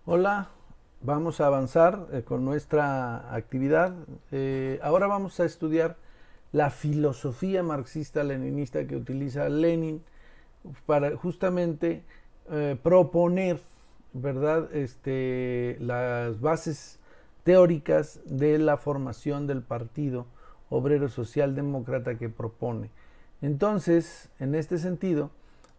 Hola, vamos a avanzar con nuestra actividad. Ahora vamos a estudiar la filosofía marxista-leninista que utiliza Lenin para justamente proponer, ¿verdad? Las bases teóricas de la formación del Partido Obrero Socialdemócrata que propone. Entonces, en este sentido,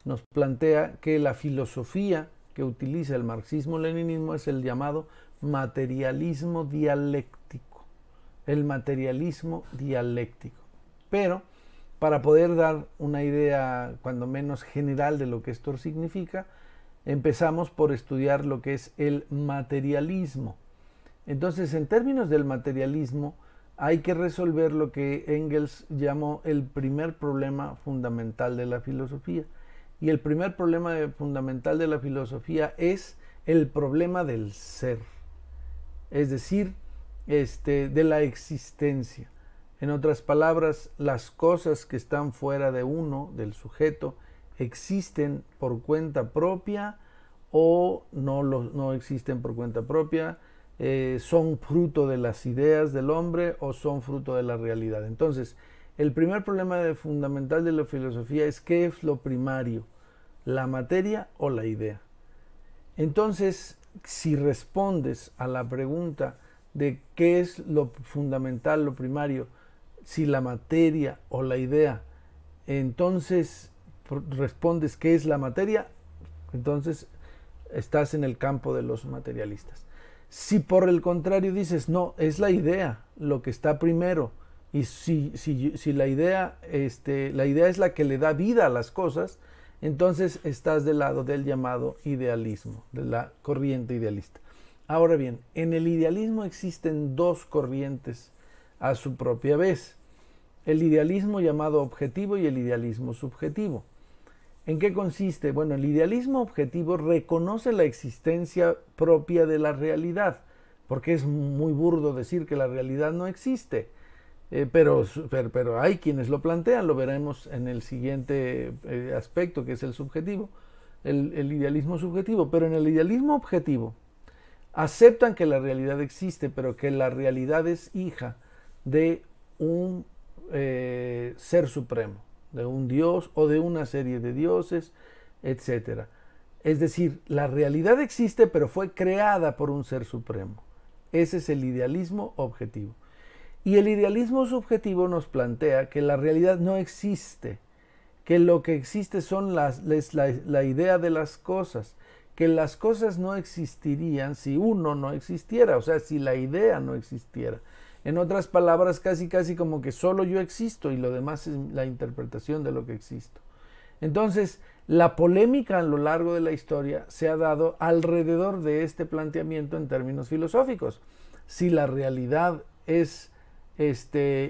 nos plantea que la filosofía que utiliza el marxismo-leninismo es el llamado materialismo dialéctico. El materialismo dialéctico. Pero, para poder dar una idea, cuando menos general, de lo que esto significa, empezamos por estudiar lo que es el materialismo. Entonces, en términos del materialismo, hay que resolver lo que Engels llamó el primer problema fundamental de la filosofía. Y el primer problema fundamental de la filosofía es el problema del ser, es decir, de la existencia. En otras palabras, las cosas que están fuera de uno, del sujeto, existen por cuenta propia o no existen por cuenta propia, son fruto de las ideas del hombre o son fruto de la realidad. Entonces, el primer problema fundamental de la filosofía es qué es lo primario, la materia o la idea. Entonces, si respondes a la pregunta de qué es lo fundamental, lo primario, si la materia o la idea, entonces respondes qué es la materia, entonces estás en el campo de los materialistas. Si por el contrario dices, no, es la idea lo que está primero, y si la idea es la que le da vida a las cosas, entonces estás del lado del llamado idealismo, de la corriente idealista. Ahora bien, en el idealismo existen dos corrientes a su propia vez: el idealismo llamado objetivo y el idealismo subjetivo. ¿En qué consiste? Bueno, el idealismo objetivo reconoce la existencia propia de la realidad, porque es muy burdo decir que la realidad no existe. Pero hay quienes lo plantean, lo veremos en el siguiente aspecto, que es el subjetivo, el idealismo subjetivo. Pero en el idealismo objetivo aceptan que la realidad existe, pero que la realidad es hija de un ser supremo, de un dios o de una serie de dioses, etcétera. Es decir, la realidad existe, pero fue creada por un ser supremo. Ese es el idealismo objetivo. Y el idealismo subjetivo nos plantea que la realidad no existe, que lo que existe son la idea de las cosas, que las cosas no existirían si uno no existiera, o sea, si la idea no existiera. En otras palabras, casi como que solo yo existo y lo demás es la interpretación de lo que existo. Entonces, la polémica a lo largo de la historia se ha dado alrededor de este planteamiento en términos filosóficos. Si la realidad es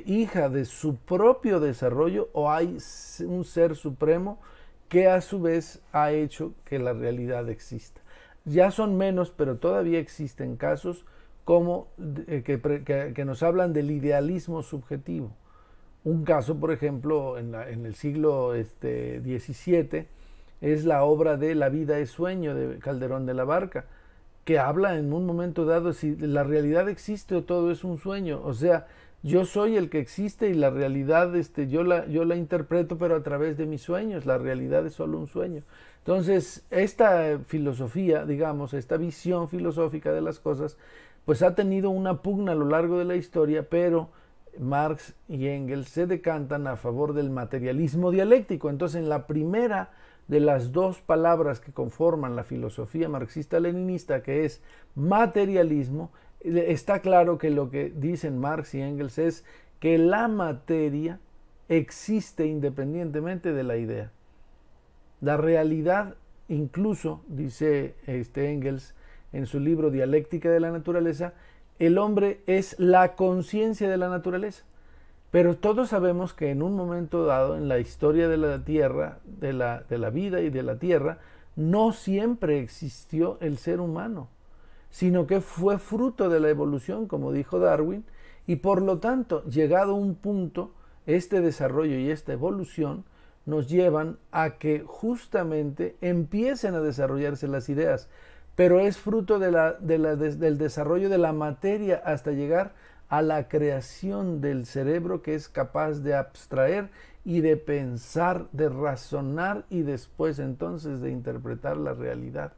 hija de su propio desarrollo o hay un ser supremo que a su vez ha hecho que la realidad exista. Ya son menos, pero todavía existen casos como que nos hablan del idealismo subjetivo. Un caso, por ejemplo, en el siglo XVII es la obra de La vida es sueño de Calderón de la Barca, que habla en un momento dado si la realidad existe o todo es un sueño. O sea, yo soy el que existe y la realidad yo la interpreto, pero a través de mis sueños. La realidad es solo un sueño. Entonces, esta filosofía, digamos, esta visión filosófica de las cosas, pues ha tenido una pugna a lo largo de la historia, pero Marx y Engels se decantan a favor del materialismo dialéctico. Entonces, en la primera de las dos palabras que conforman la filosofía marxista-leninista, que es materialismo, está claro que lo que dicen Marx y Engels es que la materia existe independientemente de la idea. La realidad, incluso, dice Engels en su libro Dialéctica de la Naturaleza, el hombre es la conciencia de la naturaleza. Pero todos sabemos que en un momento dado en la historia de la Tierra, de la vida y de la Tierra, no siempre existió el ser humano, sino que fue fruto de la evolución, como dijo Darwin, y por lo tanto, llegado a un punto, este desarrollo y esta evolución nos llevan a que justamente empiecen a desarrollarse las ideas. pero es fruto del desarrollo de la materia hasta llegar a la creación del cerebro que es capaz de abstraer y de pensar, de razonar y después entonces de interpretar la realidad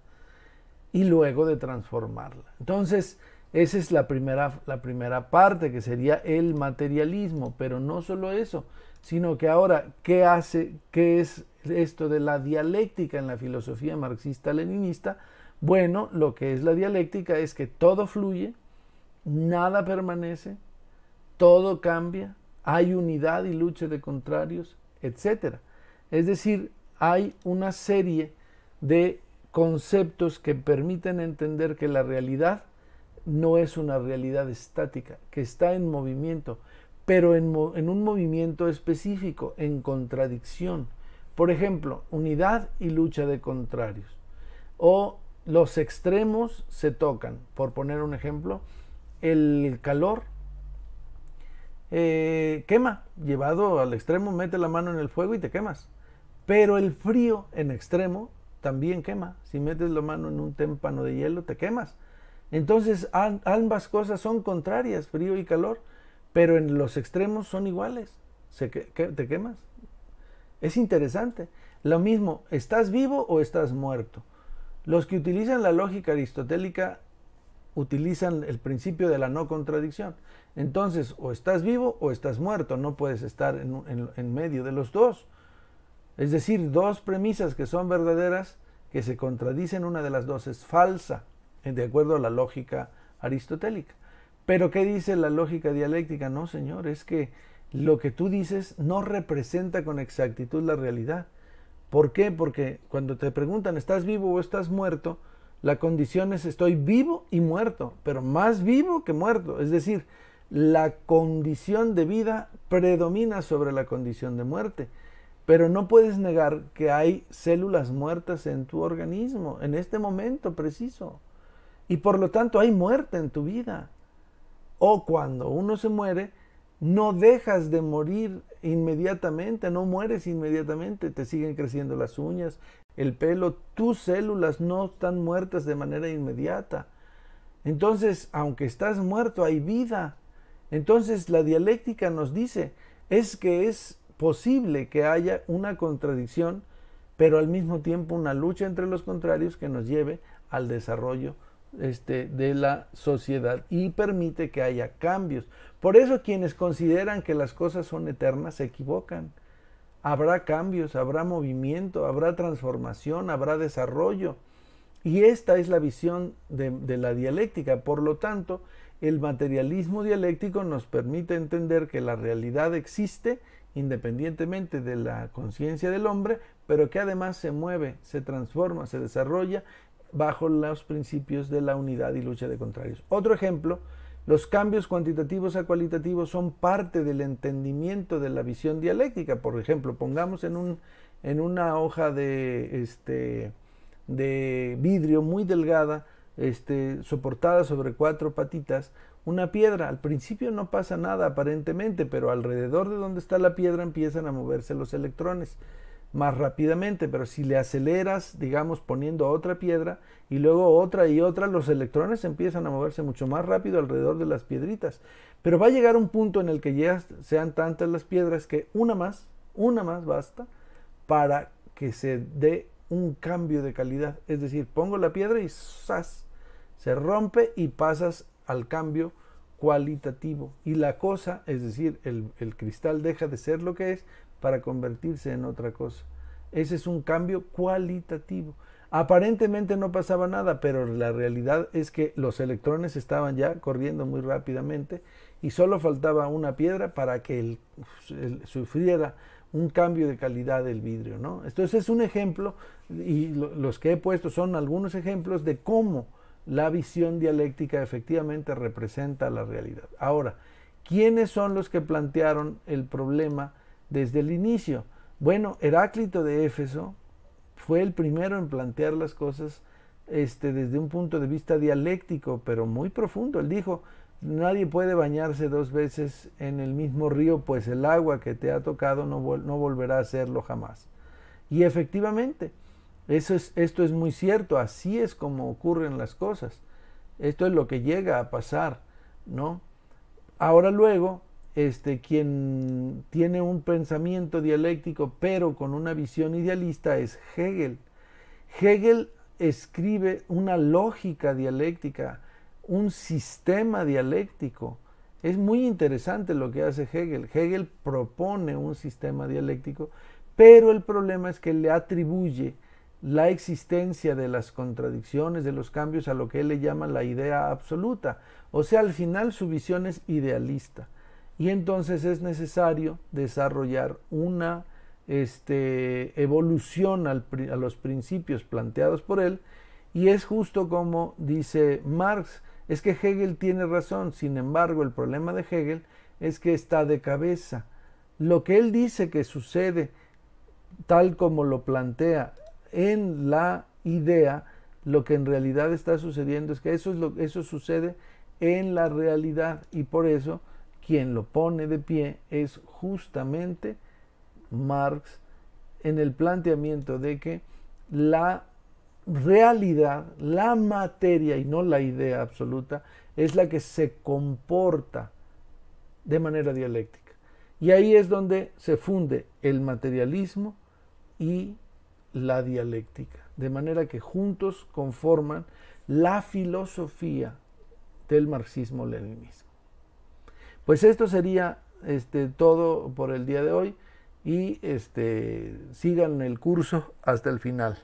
y luego de transformarla. Entonces, esa es la primera parte, que sería el materialismo, pero no solo eso, sino que ahora, ¿qué es esto de la dialéctica en la filosofía marxista-leninista? Bueno, lo que es la dialéctica es que todo fluye, nada permanece, todo cambia, hay unidad y lucha de contrarios, etc. Es decir, hay una serie de conceptos que permiten entender que la realidad no es una realidad estática, que está en movimiento, pero en un movimiento específico, en contradicción. Por ejemplo, unidad y lucha de contrarios. O los extremos se tocan. Por poner un ejemplo, el calor quema. Llevado al extremo, mete la mano en el fuego y te quemas. Pero el frío en extremo también quema. Si metes la mano en un témpano de hielo, te quemas. Entonces, ambas cosas son contrarias, frío y calor, pero en los extremos son iguales. Te quemas. Es interesante. Lo mismo, ¿estás vivo o estás muerto? Los que utilizan la lógica aristotélica utilizan el principio de la no contradicción. Entonces, o estás vivo o estás muerto, no puedes estar en medio de los dos. Es decir, dos premisas que son verdaderas, que se contradicen, una de las dos es falsa, de acuerdo a la lógica aristotélica. Pero ¿qué dice la lógica dialéctica? No, señor, es que lo que tú dices no representa con exactitud la realidad. ¿Por qué? Porque cuando te preguntan, ¿estás vivo o estás muerto?, la condición es estoy vivo y muerto, pero más vivo que muerto. Es decir, la condición de vida predomina sobre la condición de muerte. Pero no puedes negar que hay células muertas en tu organismo, en este momento preciso. Y por lo tanto hay muerte en tu vida. O cuando uno se muere, no dejas de morir inmediatamente, no mueres inmediatamente, te siguen creciendo las uñas, el pelo, tus células no están muertas de manera inmediata. Entonces, aunque estás muerto, hay vida. Entonces, la dialéctica nos dice, es que es posible que haya una contradicción, pero al mismo tiempo una lucha entre los contrarios que nos lleve al desarrollo de la sociedad y permite que haya cambios. Por eso quienes consideran que las cosas son eternas se equivocan. Habrá cambios, habrá movimiento, habrá transformación, habrá desarrollo. Y esta es la visión de la dialéctica. Por lo tanto, el materialismo dialéctico nos permite entender que la realidad existe independientemente de la conciencia del hombre, pero que además se mueve, se transforma, se desarrolla bajo los principios de la unidad y lucha de contrarios. Otro ejemplo, los cambios cuantitativos a cualitativos son parte del entendimiento de la visión dialéctica. Por ejemplo, pongamos en una hoja de vidrio muy delgada, soportada sobre 4 patitas, una piedra. Al principio no pasa nada aparentemente, pero alrededor de donde está la piedra empiezan a moverse los electrones más rápidamente, pero si le aceleras, digamos, poniendo otra piedra y luego otra y otra, los electrones empiezan a moverse mucho más rápido alrededor de las piedritas. Pero va a llegar un punto en el que ya sean tantas las piedras que una más basta para que se dé un cambio de calidad. Es decir, pongo la piedra y ¡zas!, se rompe y pasas al cambio cualitativo. Y la cosa, es decir, el cristal deja de ser lo que es para convertirse en otra cosa. Ese es un cambio cualitativo. Aparentemente no pasaba nada, pero la realidad es que los electrones estaban ya corriendo muy rápidamente y solo faltaba una piedra para que sufriera un cambio de calidad del vidrio, ¿no? Entonces es un ejemplo, y los que he puesto son algunos ejemplos de cómo la visión dialéctica efectivamente representa la realidad. Ahora, ¿quiénes son los que plantearon el problema desde el inicio? Bueno, Heráclito de Éfeso fue el primero en plantear las cosas desde un punto de vista dialéctico, pero muy profundo. Él dijo, nadie puede bañarse 2 veces en el mismo río, pues el agua que te ha tocado no volverá a hacerlo jamás. Y efectivamente, Esto es muy cierto, así es como ocurren las cosas. Esto es lo que llega a pasar, ¿no? Ahora luego, quien tiene un pensamiento dialéctico pero con una visión idealista es Hegel. Hegel escribe una lógica dialéctica, un sistema dialéctico. Es muy interesante lo que hace Hegel. Hegel propone un sistema dialéctico, pero el problema es que le atribuye la existencia de las contradicciones, de los cambios, a lo que él le llama la idea absoluta. O sea, al final su visión es idealista. Y entonces es necesario desarrollar una evolución a los principios planteados por él, y es justo como dice Marx, es que Hegel tiene razón. Sin embargo, el problema de Hegel es que está de cabeza. Lo que él dice que sucede, tal como lo plantea en la idea, lo que en realidad está sucediendo es que eso sucede en la realidad, y por eso quien lo pone de pie es justamente Marx, en el planteamiento de que la realidad, la materia y no la idea absoluta, es la que se comporta de manera dialéctica. Y ahí es donde se funde el materialismo y la dialéctica, de manera que juntos conforman la filosofía del marxismo-leninismo. Pues esto sería todo por el día de hoy, y sigan el curso hasta el final.